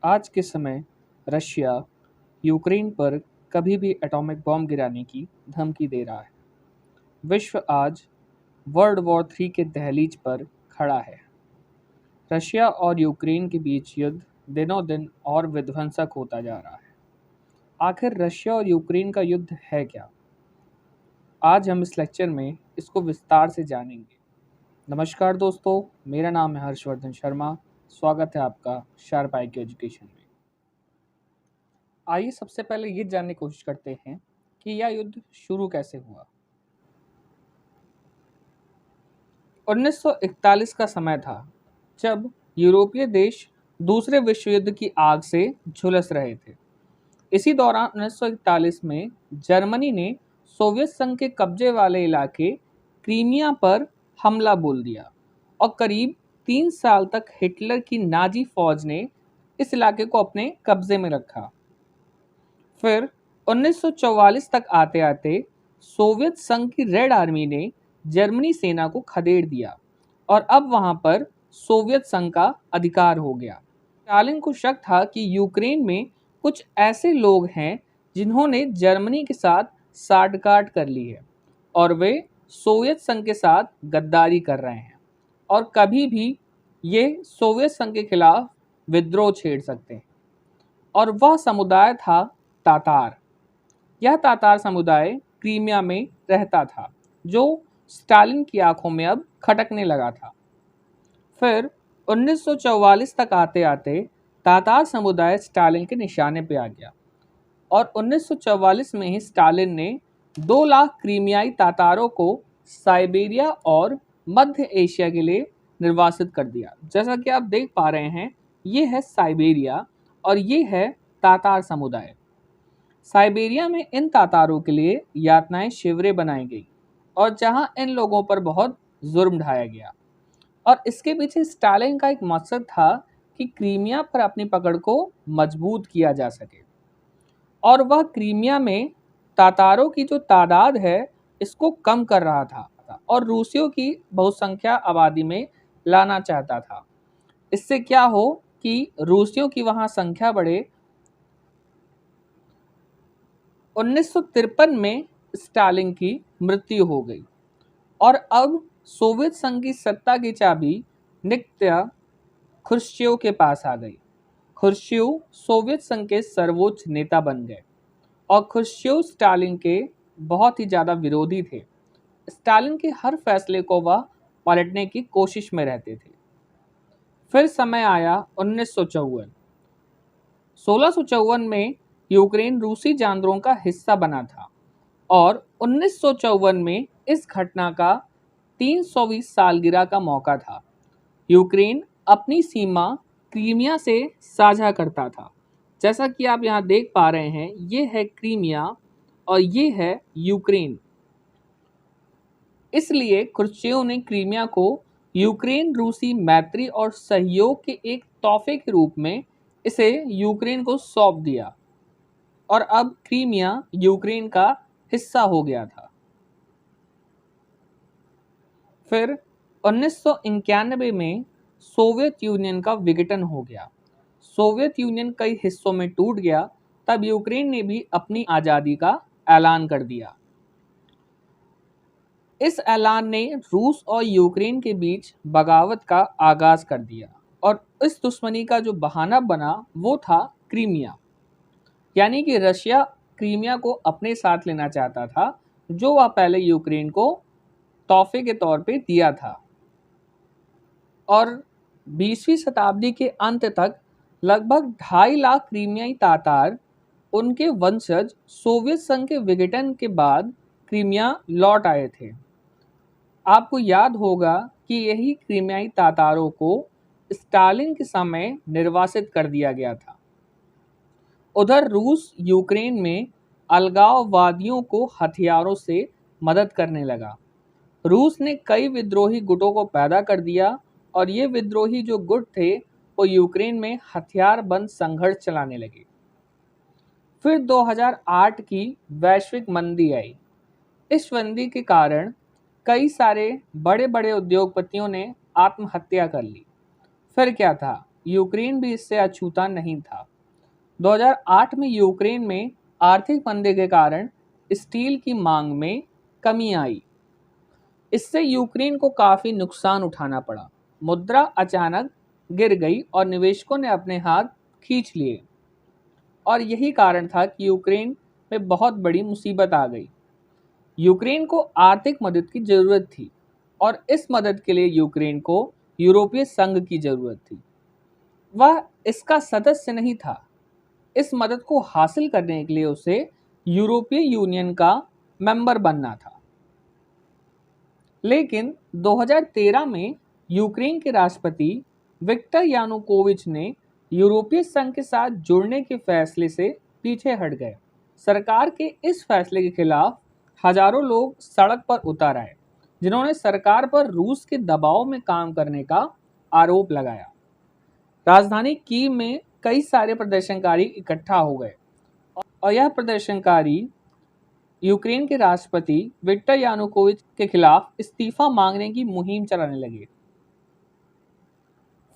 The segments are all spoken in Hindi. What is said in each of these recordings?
आज के समय रशिया यूक्रेन पर कभी भी एटॉमिक बॉम्ब गिराने की धमकी दे रहा है। विश्व आज वर्ल्ड वॉर 3 के दहलीज पर खड़ा है। रशिया और यूक्रेन के बीच युद्ध दिनों दिन और विध्वंसक होता जा रहा है। आखिर रशिया और यूक्रेन का युद्ध है क्या? आज हम इस लेक्चर में इसको विस्तार से जानेंगे। नमस्कार दोस्तों, मेरा नाम है हर्षवर्धन शर्मा। स्वागत है आपका शार्प IQ एजुकेशन में। आइए सबसे पहले ये जानने की कोशिश करते हैं कि यह युद्ध शुरू कैसे हुआ। 1941 का समय था जब यूरोपीय देश दूसरे विश्व युद्ध की आग से झुलस रहे थे। इसी दौरान 1941 में जर्मनी ने सोवियत संघ के कब्जे वाले इलाके क्रीमिया पर हमला बोल दिया और करीब 3 साल तक हिटलर की नाजी फौज ने इस इलाके को अपने कब्जे में रखा। फिर 1944 तक आते आते सोवियत संघ की रेड आर्मी ने जर्मनी सेना को खदेड़ दिया और अब वहां पर सोवियत संघ का अधिकार हो गया। स्टालिन को शक था कि यूक्रेन में कुछ ऐसे लोग हैं जिन्होंने जर्मनी के साथ साठगांठ कर ली है और वे सोवियत संघ के साथ गद्दारी कर रहे हैं और कभी भी ये सोवियत संघ के खिलाफ विद्रोह छेड़ सकते हैं। और वह समुदाय था तातार। यह तातार समुदाय क्रीमिया में रहता था, जो स्टालिन की आंखों में अब खटकने लगा था। फिर 1944 तक आते आते तातार समुदाय स्टालिन के निशाने पे आ गया और 1944 में ही स्टालिन ने 2 लाख क्रीमियाई तातारों को साइबेरिया और मध्य एशिया के लिए निर्वासित कर दिया। जैसा कि आप देख पा रहे हैं, ये है साइबेरिया और ये है तातार समुदाय। साइबेरिया में इन तातारों के लिए यातनाएं शिविरें बनाई गई और जहां इन लोगों पर बहुत जुर्म ढाया गया। और इसके पीछे स्टालिन का एक मकसद था कि क्रीमिया पर अपनी पकड़ को मजबूत किया जा सके और वह क्रीमिया में तातारों की जो तादाद है इसको कम कर रहा था और रूसियों की बहुसंख्या आबादी में लाना चाहता था। इससे क्या हो कि रूसियों की वहां संख्या बढ़े। 1953 में स्टालिन की मृत्यु हो गई और अब सोवियत संघ की सत्ता की चाबी नित्या खुर्शियोव के पास आ गई। खुर्शियोव सोवियत संघ के सर्वोच्च नेता बन गए और खुर्शियोव स्टालिन के बहुत ही ज़्यादा विरोधी थे। स्टालिन के हर फैसले को वह पलटने की कोशिश में रहते थे। फिर समय आया 1954। 1654 में यूक्रेन रूसी जानवरों का हिस्सा बना था और 1954 में इस घटना का 320 सालगिरह का मौका था। यूक्रेन अपनी सीमा क्रीमिया से साझा करता था। जैसा कि आप यहाँ देख पा रहे हैं, ये है क्रीमिया और ये है यूक्रेन। इसलिए खुर्शियोव ने क्रीमिया को यूक्रेन रूसी मैत्री और सहयोग के एक तोहफे के रूप में इसे यूक्रेन को सौंप दिया और अब क्रीमिया यूक्रेन का हिस्सा हो गया था। फिर 1991 में सोवियत यूनियन का विघटन हो गया। सोवियत यूनियन कई हिस्सों में टूट गया। तब यूक्रेन ने भी अपनी आज़ादी का ऐलान कर दिया। इस ऐलान ने रूस और यूक्रेन के बीच बगावत का आगाज कर दिया और इस दुश्मनी का जो बहाना बना वो था क्रीमिया। यानी कि रशिया क्रीमिया को अपने साथ लेना चाहता था, जो वह पहले यूक्रेन को तोहफे के तौर पे दिया था। और 20वीं शताब्दी के अंत तक लगभग 2.5 लाख क्रीमियाई तातार, उनके वंशज सोवियत संघ के विघटन के बाद क्रीमिया लौट आए थे। आपको याद होगा कि यही क्रीमियाई तातारों को स्टालिन के समय निर्वासित कर दिया गया था। उधर रूस यूक्रेन में अलगाववादियों को हथियारों से मदद करने लगा। रूस ने कई विद्रोही गुटों को पैदा कर दिया और ये विद्रोही जो गुट थे वो यूक्रेन में हथियार बंद संघर्ष चलाने लगे। फिर 2008 की वैश्विक मंदी आई। इस मंदी के कारण कई सारे बड़े बड़े उद्योगपतियों ने आत्महत्या कर ली। फिर क्या था, यूक्रेन भी इससे अछूता नहीं था। 2008 में यूक्रेन में आर्थिक मंदी के कारण स्टील की मांग में कमी आई। इससे यूक्रेन को काफी नुकसान उठाना पड़ा। मुद्रा अचानक गिर गई और निवेशकों ने अपने हाथ खींच लिए, और यही कारण था कि यूक्रेन में बहुत बड़ी मुसीबत आ गई। यूक्रेन को आर्थिक मदद की जरूरत थी, और इस मदद के लिए यूक्रेन को यूरोपीय संघ की जरूरत थी। वह इसका सदस्य नहीं था। इस मदद को हासिल करने के लिए उसे यूरोपीय यूनियन का मेंबर बनना था। लेकिन 2013 में यूक्रेन के राष्ट्रपति विक्टर यानुकोविच ने यूरोपीय संघ के साथ जुड़ने के फैसले से पीछे हट गए। सरकार के इस फैसले के खिलाफ हजारों लोग सड़क पर उतर आए, जिन्होंने सरकार पर रूस के दबाव में काम करने का आरोप लगाया। राजधानी कीव में कई सारे प्रदर्शनकारी इकट्ठा हो गए, और यह प्रदर्शनकारी यूक्रेन के राष्ट्रपति विक्टर यानुकोविच के खिलाफ इस्तीफा मांगने की मुहिम चलाने लगे।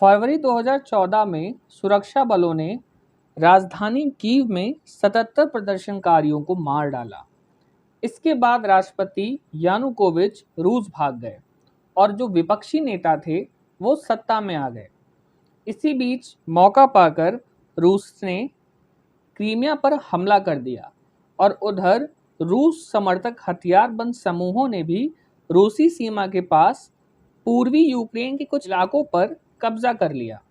फरवरी 2014 में सुरक्षा बलों ने राजधानी कीव में 77 प्रदर्शनकारियों को मार डाला। इसके बाद राष्ट्रपति यानुकोविच रूस भाग गए, और जो विपक्षी नेता थे वो सत्ता में आ गए। इसी बीच मौका पाकर रूस ने क्रीमिया पर हमला कर दिया, और उधर रूस समर्थक हथियारबंद समूहों ने भी रूसी सीमा के पास पूर्वी यूक्रेन के कुछ इलाकों पर कब्जा कर लिया।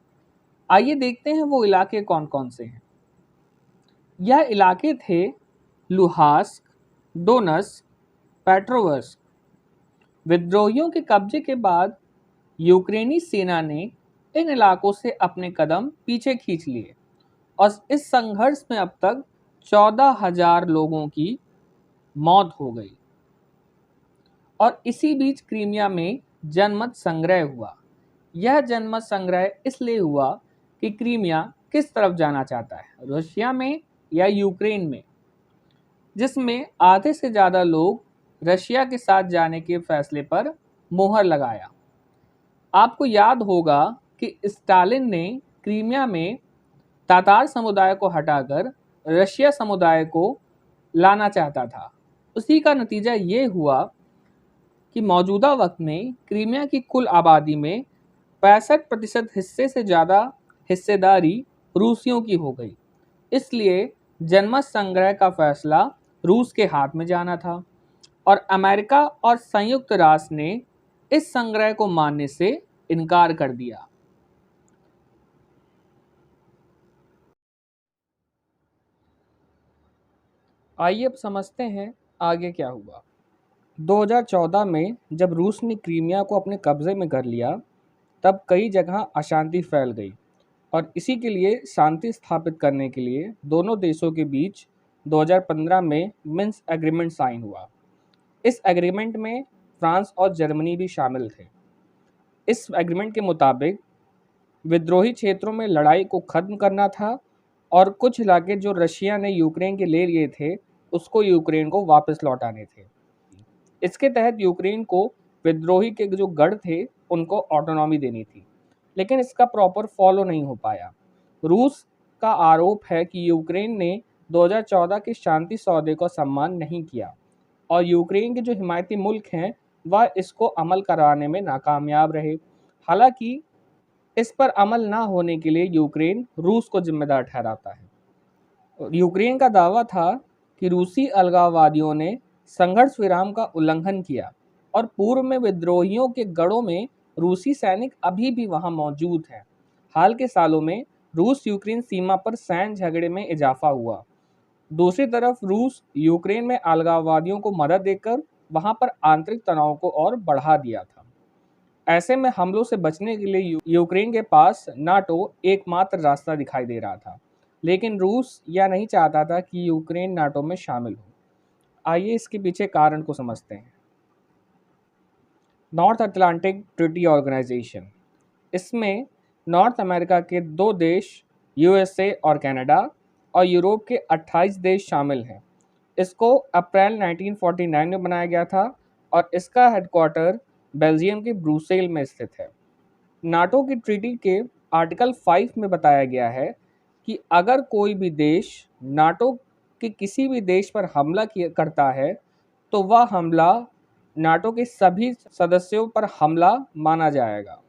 आइए देखते हैं वो इलाके कौन कौन से हैं। यह इलाके थे लुहांस्क, डोनेत्स्क, पेट्रोवर्स्क। विद्रोहियों के कब्जे के बाद यूक्रेनी सेना ने इन इलाकों से अपने कदम पीछे खींच लिए, और इस संघर्ष में अब तक 14,000 लोगों की मौत हो गई। और इसी बीच क्रीमिया में जनमत संग्रह हुआ। यह जनमत संग्रह इसलिए हुआ कि क्रीमिया किस तरफ जाना चाहता है, रशिया में या यूक्रेन में, जिसमें आधे से ज़्यादा लोग रशिया के साथ जाने के फैसले पर मोहर लगाया। आपको याद होगा कि स्टालिन ने क्रीमिया में तातार समुदाय को हटाकर रशिया समुदाय को लाना चाहता था। उसी का नतीजा ये हुआ कि मौजूदा वक्त में क्रीमिया की कुल आबादी में 65% हिस्से से ज़्यादा हिस्सेदारी रूसियों की हो गई। इसलिए जनमत संग्रह का फैसला रूस के हाथ में जाना था, और अमेरिका और संयुक्त राष्ट्र ने इस संग्रह को मानने से इनकार कर दिया। आइए अब समझते हैं आगे क्या हुआ। 2014 में जब रूस ने क्रीमिया को अपने कब्जे में कर लिया, तब कई जगह अशांति फैल गई, और इसी के लिए शांति स्थापित करने के लिए दोनों देशों के बीच 2015 में मिन्स्क एग्रीमेंट साइन हुआ। इस एग्रीमेंट में फ्रांस और जर्मनी भी शामिल थे। इस एग्रीमेंट के मुताबिक विद्रोही क्षेत्रों में लड़ाई को खत्म करना था, और कुछ इलाके जो रशिया ने यूक्रेन के ले लिए थे उसको यूक्रेन को वापस लौटाने थे। इसके तहत यूक्रेन को विद्रोही के जो गढ़ थे उनको ऑटोनॉमी देनी थी, लेकिन इसका प्रॉपर फॉलो नहीं हो पाया। रूस का आरोप है कि यूक्रेन ने 2014 के शांति सौदे का सम्मान नहीं किया, और यूक्रेन के जो हिमायती मुल्क हैं वह इसको अमल कराने में नाकामयाब रहे। हालांकि इस पर अमल ना होने के लिए यूक्रेन रूस को जिम्मेदार ठहराता है। यूक्रेन का दावा था कि रूसी अलगाववादियों ने संघर्ष विराम का उल्लंघन किया, और पूर्व में विद्रोहियों के गढ़ों में रूसी सैनिक अभी भी वहां मौजूद हैं। हाल के सालों में रूस यूक्रेन सीमा पर सैन्य झगड़े में इजाफा हुआ। दूसरी तरफ रूस यूक्रेन में अलगाववादियों को मदद देकर वहां पर आंतरिक तनाव को और बढ़ा दिया था। ऐसे में हमलों से बचने के लिए यूक्रेन के पास नाटो एकमात्र रास्ता दिखाई दे रहा था, लेकिन रूस यह नहीं चाहता था कि यूक्रेन नाटो में शामिल हो। आइए इसके पीछे कारण को समझते हैं। नॉर्थ अटलांटिक ट्रीटी ऑर्गेनाइजेशन, इसमें नॉर्थ अमेरिका के 2 देश यूएसए और कनाडा और यूरोप के 28 देश शामिल हैं। इसको अप्रैल 1949 में बनाया गया था, और इसका हेडक्वार्टर बेल्जियम के ब्रुसेल में स्थित है। नाटो की ट्रीटी के आर्टिकल 5 में बताया गया है कि अगर कोई भी देश नाटो के किसी भी देश पर हमला करता है तो वह हमला नाटो के सभी सदस्यों पर हमला माना जाएगा।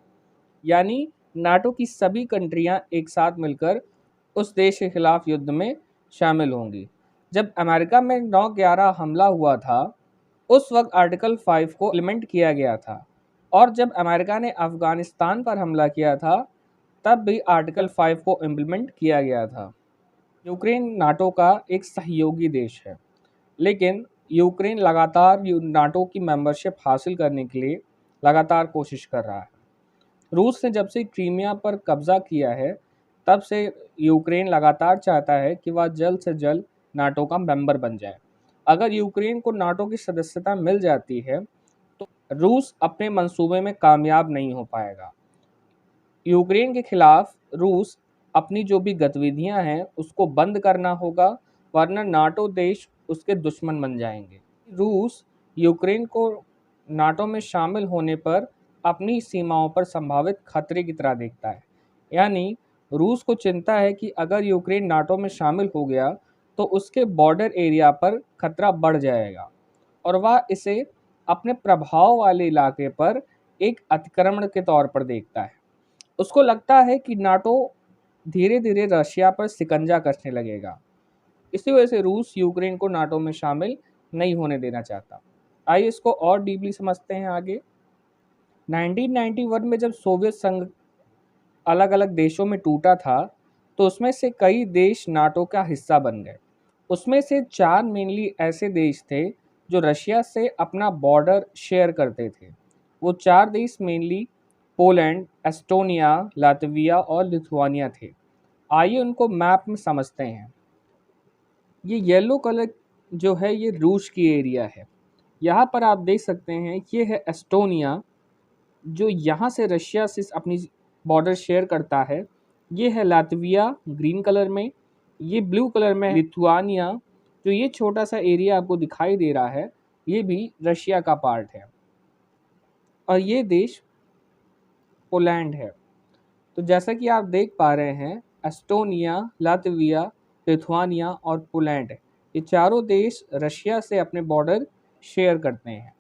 यानी नाटो की सभी कंट्रियां एक साथ मिलकर उस देश के खिलाफ युद्ध में शामिल होंगी। जब अमेरिका में 9/11 हमला हुआ था, उस वक्त आर्टिकल 5 को इम्प्लीमेंट किया गया था, और जब अमेरिका ने अफगानिस्तान पर हमला किया था, तब भी आर्टिकल 5 को इम्प्लीमेंट किया गया था। यूक्रेन नाटो का एक सहयोगी देश है, लेकिन यूक्रेन लगातार नाटो की मेंबरशिप हासिल करने के लिए लगातार कोशिश कर रहा है। रूस ने जब से क्रीमिया पर कब्जा किया है, तब से यूक्रेन लगातार चाहता है कि वह जल्द से जल्द नाटो का मेंबर बन जाए। अगर यूक्रेन को नाटो की सदस्यता मिल जाती है तो रूस अपने मंसूबे में कामयाब नहीं हो पाएगा। यूक्रेन के खिलाफ रूस अपनी जो भी गतिविधियां हैं उसको बंद करना होगा, वरना नाटो देश उसके दुश्मन बन जाएंगे। रूस यूक्रेन को नाटो में शामिल होने पर अपनी सीमाओं पर संभावित खतरे की तरह देखता है। यानी रूस को चिंता है कि अगर यूक्रेन नाटो में शामिल हो गया तो उसके बॉर्डर एरिया पर खतरा बढ़ जाएगा और वह इसे अपने प्रभाव वाले इलाके पर एक अतिक्रमण के तौर पर देखता है। उसको लगता है कि नाटो धीरे धीरे रशिया पर शिकंजा कसने लगेगा। इसी वजह से रूस यूक्रेन को नाटो में शामिल नहीं होने देना चाहता। आइए इसको और डीपली समझते हैं आगे। 1991 में जब सोवियत संघ अलग अलग देशों में टूटा था, तो उसमें से कई देश नाटो का हिस्सा बन गए। उसमें से 4 मेनली ऐसे देश थे जो रशिया से अपना बॉर्डर शेयर करते थे। वो 4 देश मेनली पोलैंड, एस्टोनिया, लातविया और लिथुआनिया थे। आइए उनको मैप में समझते हैं। ये येलो कलर जो है ये रूस की एरिया है। यहाँ पर आप देख सकते हैं ये है एस्टोनिया, जो यहाँ से रशिया से अपनी बॉर्डर शेयर करता है। ये है लातविया ग्रीन कलर में, ये ब्लू कलर में लिथुआनिया, जो ये छोटा सा एरिया आपको दिखाई दे रहा है, ये भी रशिया का पार्ट है, और ये देश पोलैंड है। तो जैसा कि आप देख पा रहे हैं, एस्टोनिया, लातविया, लिथुआनिया और पोलैंड, ये चारों देश रशिया से अपने बॉर्डर शेयर करते हैं।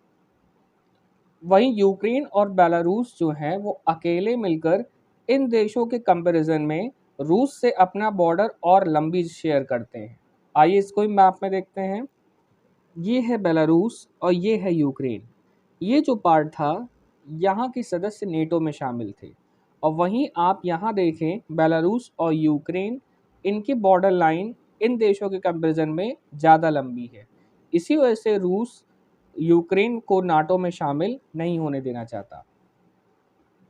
वहीं यूक्रेन और बेलारूस जो हैं वो अकेले मिलकर इन देशों के कंपैरिजन में रूस से अपना बॉर्डर और लंबी शेयर करते हैं। आइए इसको भी मैप में देखते हैं। ये है बेलारूस और ये है यूक्रेन। ये जो पार्ट था, यहाँ के सदस्य नेटो में शामिल थे, और वहीं आप यहाँ देखें बेलारूस और यूक्रेन, इनकी बॉर्डर लाइन इन देशों के कंपैरिजन में ज़्यादा लंबी है। इसी वजह से रूस यूक्रेन को नाटो में शामिल नहीं होने देना चाहता।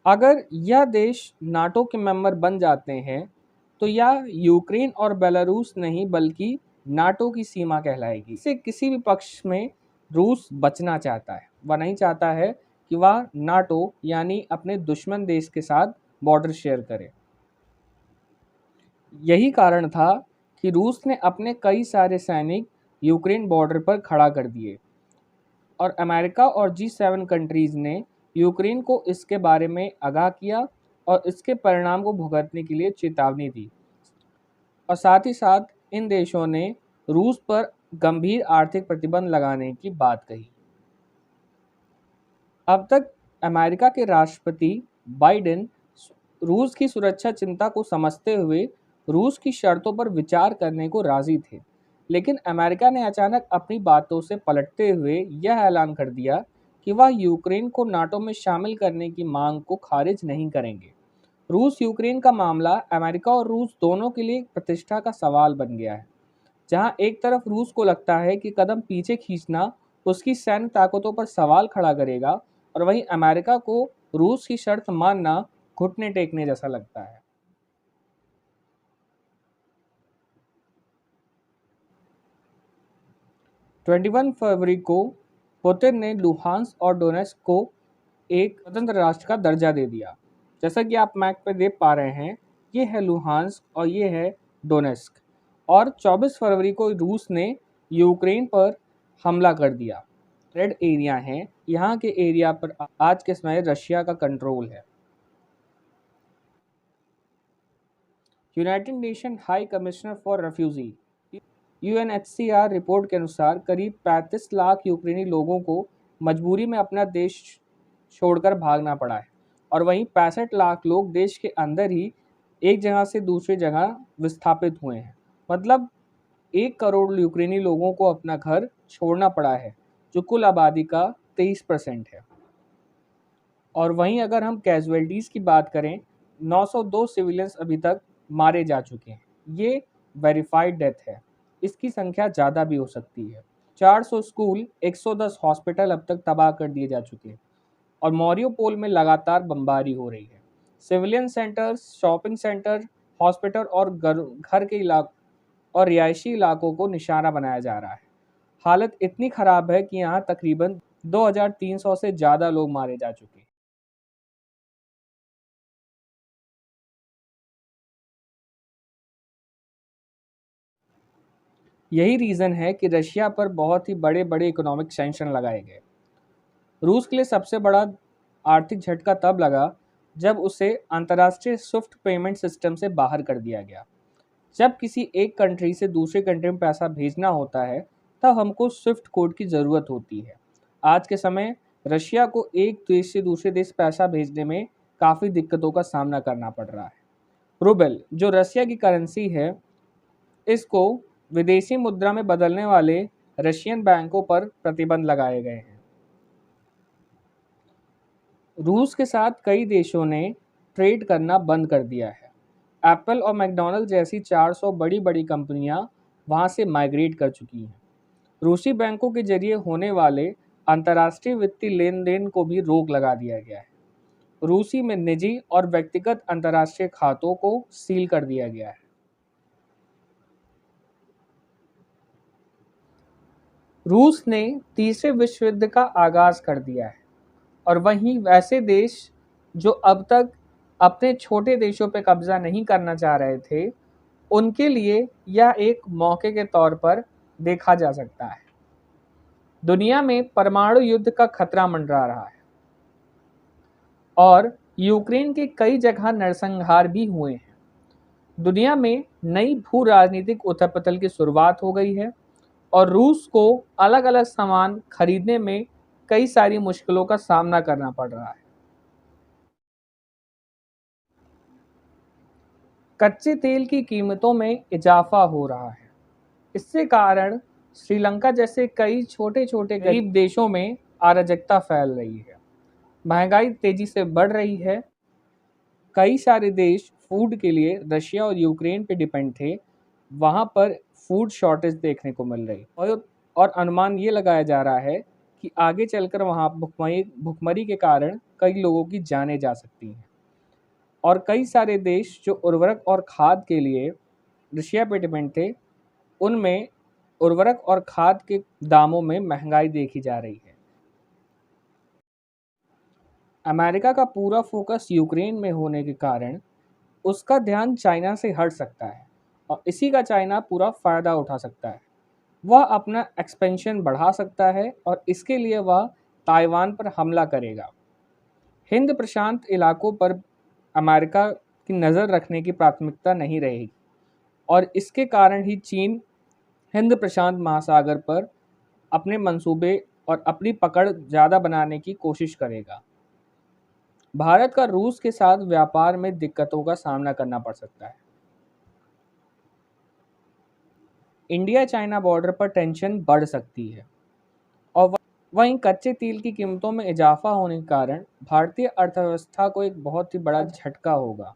अगर यह देश नाटो के मेंबर बन जाते हैं तो यह यूक्रेन और बेलारूस नहीं बल्कि नाटो की सीमा कहलाएगी। इससे किसी भी पक्ष में रूस बचना चाहता है, वह नहीं चाहता है कि वह नाटो यानी अपने दुश्मन देश के साथ बॉर्डर शेयर करे। यही कारण था कि रूस ने अपने कई सारे सैनिक यूक्रेन बॉर्डर पर खड़ा कर दिए, और अमेरिका और G7 कंट्रीज़ ने यूक्रेन को इसके बारे में आगाह किया और इसके परिणाम को भुगतने के लिए चेतावनी दी, और साथ ही साथ इन देशों ने रूस पर गंभीर आर्थिक प्रतिबंध लगाने की बात कही। अब तक अमेरिका के राष्ट्रपति बाइडेन रूस की सुरक्षा चिंता को समझते हुए रूस की शर्तों पर विचार करने को राजी थे, लेकिन अमेरिका ने अचानक अपनी बातों से पलटते हुए यह ऐलान कर दिया कि वह यूक्रेन को नाटो में शामिल करने की मांग को खारिज नहीं करेंगे। रूस यूक्रेन का मामला अमेरिका और रूस दोनों के लिए प्रतिष्ठा का सवाल बन गया है, जहां एक तरफ रूस को लगता है कि कदम पीछे खींचना उसकी सैन्य ताकतों पर सवाल खड़ा करेगा, और वहीं अमेरिका को रूस की शर्त मानना घुटने टेकने जैसा लगता है। 21 फरवरी को पुतिन ने लुहांस्क और डोनेट्स्क को एक स्वतंत्र राष्ट्र का दर्जा दे दिया। जैसा कि आप मैप पे देख पा रहे हैं, ये है लुहांस्क और ये है डोनेट्स्क। और 24 फरवरी को रूस ने यूक्रेन पर हमला कर दिया। रेड एरिया हैं, यहाँ के एरिया पर आज के समय रशिया का कंट्रोल है। United nation high commissioner for refugee UNHCR report के अनुसार करीब 35 लाख यूक्रेनी लोगों को मजबूरी में अपना देश छोड़कर भागना पड़ा है और वहीं 65 लाख लोग देश के अंदर ही एक जगह से दूसरी जगह विस्थापित हुए हैं। मतलब 1 करोड़ यूक्रेनी लोगों को अपना घर छोड़ना पड़ा है, जो कुल आबादी का 23% है। और वहीं अगर हम कैजुअलिटीज़ की बात करें, 902 सिविलियंस अभी तक मारे जा चुके हैं। ये वेरीफाइड डेथ है, इसकी संख्या ज़्यादा भी हो सकती है। 400 स्कूल, 110 हॉस्पिटल अब तक तबाह कर दिए जा चुके हैं और मारियोपोल में लगातार बमबारी हो रही है। Civilian centres, shopping centre, hospital और घर के इलाकों और रिहायशी इलाकों को निशाना बनाया जा रहा है। हालत इतनी खराब है कि यहाँ तकरीबन 2300 से ज़्यादा लोग मारे जा चुके हैं। यही रीज़न है कि रशिया पर बहुत ही बड़े बड़े इकोनॉमिक सैंक्शन लगाए गए। रूस के लिए सबसे बड़ा आर्थिक झटका तब लगा जब उसे अंतर्राष्ट्रीय स्विफ्ट पेमेंट सिस्टम से बाहर कर दिया गया। जब किसी एक कंट्री से दूसरे कंट्री में पैसा भेजना होता है, तब हमको स्विफ्ट कोड की ज़रूरत होती है। आज के समय रशिया को एक देश से दूसरे देश पैसा भेजने में काफ़ी दिक्कतों का सामना करना पड़ रहा है। रूबल, जो रशिया की करेंसी है, इसको विदेशी मुद्रा में बदलने वाले रशियन बैंकों पर प्रतिबंध लगाए गए हैं। रूस के साथ कई देशों ने ट्रेड करना बंद कर दिया है। एप्पल और मैकडॉनल्ड जैसी 400 बड़ी बड़ी कंपनियां वहां से माइग्रेट कर चुकी हैं। रूसी बैंकों के जरिए होने वाले अंतर्राष्ट्रीय वित्तीय लेन देन को भी रोक लगा दिया गया है। रूसी में निजी और व्यक्तिगत अंतर्राष्ट्रीय खातों को सील कर दिया गया है। रूस ने तीसरे विश्व युद्ध का आगाज कर दिया है और वहीं वैसे देश जो अब तक अपने छोटे देशों पर कब्जा नहीं करना चाह रहे थे, उनके लिए यह एक मौके के तौर पर देखा जा सकता है। दुनिया में परमाणु युद्ध का खतरा मंडरा रहा है और यूक्रेन के कई जगह नरसंहार भी हुए हैं। दुनिया में नई भू राजनीतिक उथल-पुथल की शुरुआत हो गई है और रूस को अलग-अलग सामान खरीदने में कई सारी मुश्किलों का सामना करना पड़ रहा है। कच्चे तेल की कीमतों में इजाफा हो रहा है। इससे कारण श्रीलंका जैसे कई छोटे-छोटे गरीब देशों में अराजकता फैल रही है। महंगाई तेजी से बढ़ रही है। कई सारे देश फूड के लिए रशिया और यूक्रेन पे डिपेंड थे, वहाँ पर फूड शॉर्टेज देखने को मिल रही और अनुमान ये लगाया जा रहा है कि आगे चलकर वहाँ भुखमरी के कारण कई लोगों की जानें जा सकती हैं और कई सारे देश जो उर्वरक और खाद के लिए रशिया पे डिपेंड थे, उनमें उर्वरक और खाद के दामों में महंगाई देखी जा रही है। अमेरिका का पूरा फोकस यूक्रेन में होने के कारण उसका ध्यान चाइना से हट सकता है और इसी का चाइना पूरा फ़ायदा उठा सकता है। वह अपना एक्सपेंशन बढ़ा सकता है और इसके लिए वह ताइवान पर हमला करेगा। हिंद प्रशांत इलाकों पर अमेरिका की नज़र रखने की प्राथमिकता नहीं रहेगी और इसके कारण ही चीन हिंद प्रशांत महासागर पर अपने मंसूबे और अपनी पकड़ ज़्यादा बनाने की कोशिश करेगा। भारत का रूस के साथ व्यापार में दिक्कतों का सामना करना पड़ सकता है। इंडिया चाइना बॉर्डर पर टेंशन बढ़ सकती है और वहीं कच्चे तेल की कीमतों में इजाफा होने के कारण भारतीय अर्थव्यवस्था को एक बहुत ही बड़ा झटका होगा।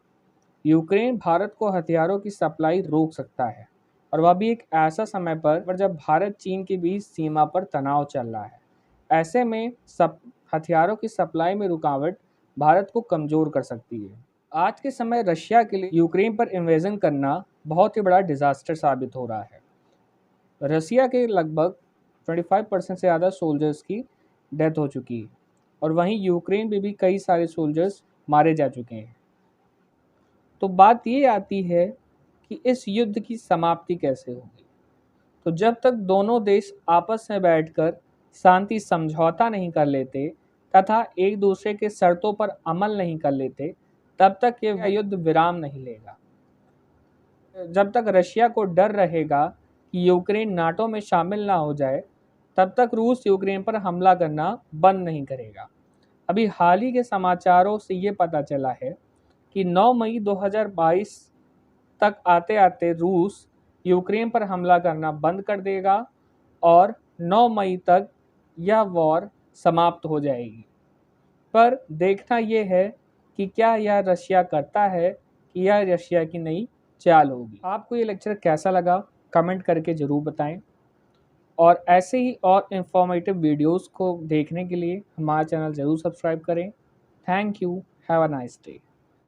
यूक्रेन भारत को हथियारों की सप्लाई रोक सकता है और वह भी एक ऐसा समय पर जब भारत चीन के बीच सीमा पर तनाव चल रहा है। ऐसे में सब हथियारों की सप्लाई में रुकावट भारत को कमज़ोर कर सकती है। आज के समय रशिया के लिए यूक्रेन पर इन्वेजन करना बहुत ही बड़ा डिज़ास्टर साबित हो रहा है। रशिया के लगभग 25% से ज़्यादा सोल्जर्स की डेथ हो चुकी है और वहीं यूक्रेन में भी कई सारे सोल्जर्स मारे जा चुके हैं। तो बात ये आती है कि इस युद्ध की समाप्ति कैसे होगी। तो जब तक दोनों देश आपस में बैठकर शांति समझौता नहीं कर लेते तथा एक दूसरे के शर्तों पर अमल नहीं कर लेते, तब तक ये युद्ध विराम नहीं लेगा। जब तक रशिया को डर रहेगा कि यूक्रेन नाटो में शामिल ना हो जाए, तब तक रूस यूक्रेन पर हमला करना बंद नहीं करेगा। अभी हाल ही के समाचारों से ये पता चला है कि 9 मई 2022 तक आते-आते रूस यूक्रेन पर हमला करना बंद कर देगा और 9 मई तक यह वॉर समाप्त हो जाएगी। पर देखना यह है कि क्या यह रशिया करता है कि यह रशिया की नई चाल होगी। आपको ये लेक्चर कैसा लगा कमेंट करके ज़रूर बताएं और ऐसे ही और इन्फॉर्मेटिव वीडियोस को देखने के लिए हमारा चैनल ज़रूर सब्सक्राइब करें। Thank you. Have a nice day.